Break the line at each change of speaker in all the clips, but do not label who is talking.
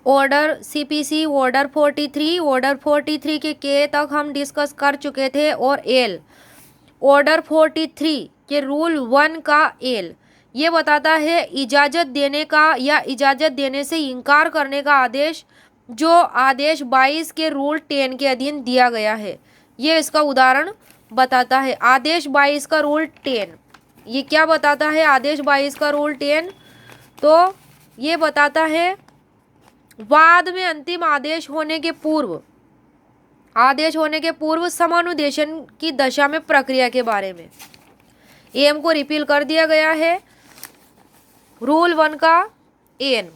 Order CPC, order 43, order 43 के तक हम डिस्कस कर चुके थे। और एल, ऑर्डर 43 के रूल 1 का एल ये बताता है इजाज़त देने का या इजाज़त देने से इनकार करने का आदेश जो आदेश 22 के रूल 10 के अधीन दिया गया है। ये इसका उदाहरण बताता है। आदेश 22 का रूल 10 ये क्या बताता है? आदेश 22 का रूल 10 तो ये बताता है वाद में अंतिम आदेश होने के पूर्व समानुदेशन की दशा में प्रक्रिया के बारे में। एम को रिपील कर दिया गया है। रूल 1 का एन,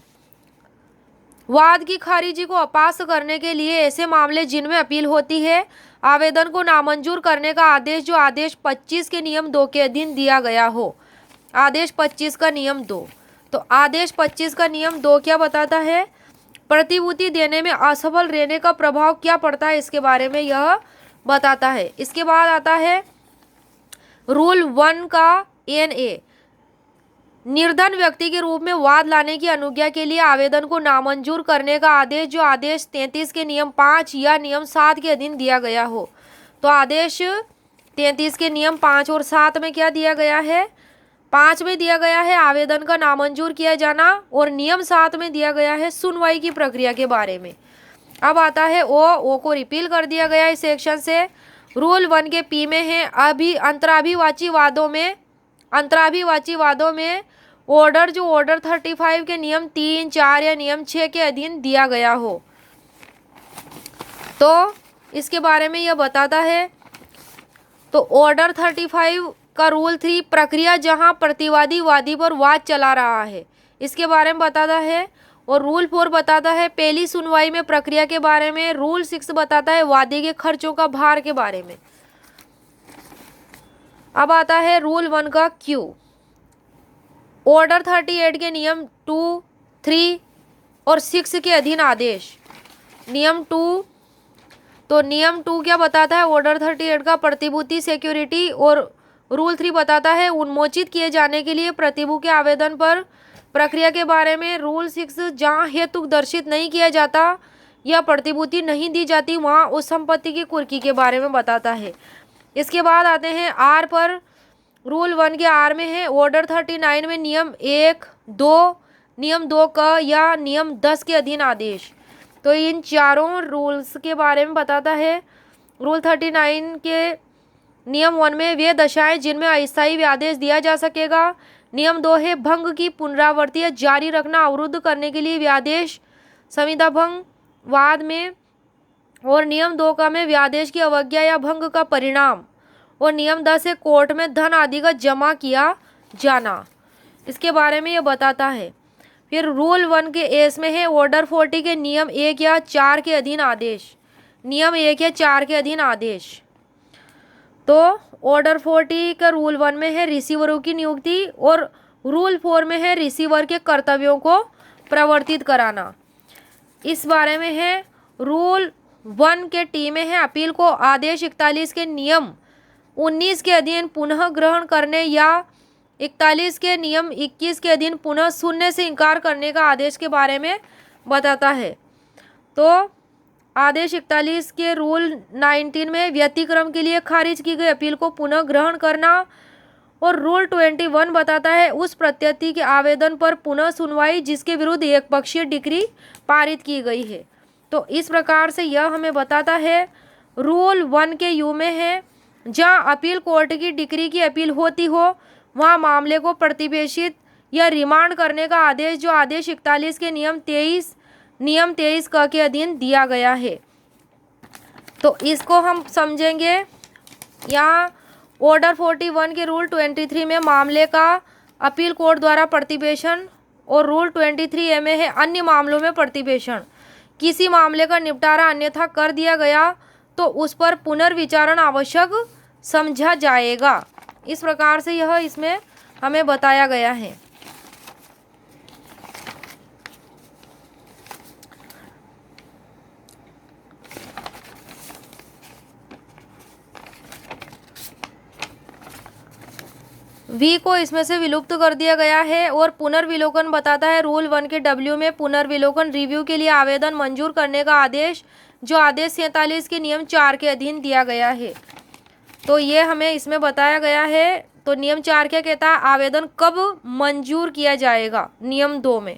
वाद की खारिजी को अपास करने के लिए ऐसे मामले जिनमें अपील होती है, आवेदन को नामंजूर करने का आदेश जो आदेश 25 के नियम 2 के अधीन दिया गया हो। आदेश 25 का नियम 2, तो आदेश 25 का नियम 2 क्या बताता है? प्रतिभूति देने में असफल रहने का प्रभाव क्या पड़ता है, इसके बारे में यह बताता है। इसके बाद आता है रूल 1 का एन ए, निर्धन व्यक्ति के रूप में वाद लाने की अनुज्ञा के लिए आवेदन को नामंजूर करने का आदेश जो आदेश 33 के नियम 5 या नियम 7 के अधीन दिया गया हो। तो आदेश 33 के नियम 5 और 7 में क्या दिया गया है? 5 में दिया गया है आवेदन का नामंजूर किया जाना और नियम 7 में दिया गया है सुनवाई की प्रक्रिया के बारे में। अब आता है ओ को रिपील कर दिया गया इस सेक्शन से। रूल 1 के पी में है अंतराभिवाची वादों में ऑर्डर जो ऑर्डर 35 के नियम 3, 4 या नियम 6 के अधीन दिया गया हो। तो इसके बारे में यह बताता है। तो ऑर्डर 35 का रूल 3, प्रक्रिया जहां प्रतिवादी वादी पर वाद चला रहा है, इसके बारे में बताता है। और रूल 4 बताता है पहली सुनवाई में प्रक्रिया के बारे में। रूल 6 बताता है वादी के खर्चों का भार के बारे में। अब आता है रूल 1 का क्यू, ऑर्डर 38 के नियम 2, 3 और 6 के अधीन आदेश। नियम 2, तो नियम 2 क्या बताता है? ऑर्डर 38 का प्रतिभूति सिक्योरिटी। और रूल 3 बताता है उन्मोचित किए जाने के लिए प्रतिभू के आवेदन पर प्रक्रिया के बारे में। रूल 6 जहां हेतु दर्शित नहीं किया जाता या प्रतिभूति नहीं दी जाती वहां उस संपत्ति की कुर्की के बारे में बताता है। इसके बाद आते हैं आर पर। रूल 1 के आर में है ऑर्डर 39 में नियम 1, 2, नियम 2 का या नियम 10 के अधीन आदेश। तो इन चारों रूल्स के बारे में बताता है। रूल 39 के नियम 1 में वे दशाएं जिनमें अस्थायी आदेश दिया जा सकेगा। नियम 2 है भंग की पुनरावृत्ति या जारी रखना अवरुद्ध करने के लिए व्यादेश संविदा भंग वाद में। और नियम 2 का में व्यादेश की अवज्ञा या भंग का परिणाम। और नियम 10 है कोर्ट में धन आदि का जमा किया जाना, इसके बारे में यह बताता है। फिर रूल 1 के एस में है ऑर्डर 40 के नियम 1 या 4 के अधीन आदेश। नियम 1 या 4 के अधीन आदेश। तो ऑर्डर 40 का रूल 1 में है रिसीवरों की नियुक्ति और रूल 4 में है रिसीवर के कर्तव्यों को प्रवर्तित कराना। इस बारे में है रूल 1 के टी में है अपील को आदेश 41 के नियम 19 के अधीन पुनः ग्रहण करने या 41 के नियम 21 के अधीन पुनः सुनने से इनकार करने का आदेश के बारे में बताता है। तो आदेश 41 के रूल 19 में व्यतिक्रम के लिए खारिज की गई अपील को पुनः ग्रहण करना। और रूल 21 बताता है उस प्रत्यर्थी के आवेदन पर पुनः सुनवाई जिसके विरुद्ध एक पक्षीय डिक्री पारित की गई है। तो इस प्रकार से यह हमें बताता है। रूल 1 के यू में है जहां अपील कोर्ट की डिक्री की अपील होती हो वहां मामले को प्रतिपेक्षित या रिमांड करने का आदेश जो आदेश 41 के नियम 23 क के अधीन दिया गया है। तो इसको हम समझेंगे। यहाँ ऑर्डर 41 के रूल 23 में मामले का अपील कोर्ट द्वारा प्रतिपेक्षण। और रूल 23A में है अन्य मामलों में प्रतिपेक्षण। किसी मामले का निपटारा अन्यथा कर दिया गया तो उस पर पुनर्विचारण आवश्यक समझा जाएगा। इस प्रकार से यह इसमें हमें बताया गया है। वी को इसमें से विलुप्त कर दिया गया है। और पुनर्विलोकन बताता है रूल 1 के डब्ल्यू में पुनर्विलोकन रिव्यू के लिए आवेदन मंजूर करने का आदेश, जो आदेश 47 के नियम 4 के अधीन दिया गया है। तो ये हमें इसमें बताया गया है। तो नियम 4 क्या कहता है, आवेदन कब मंजूर किया जाएगा। नियम 2 में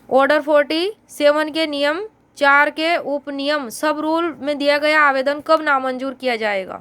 ऑर्डर 47 के नियम 4 के उपनियम सब रूल में दिया गया आवेदन कब नामंजूर किया जाएगा।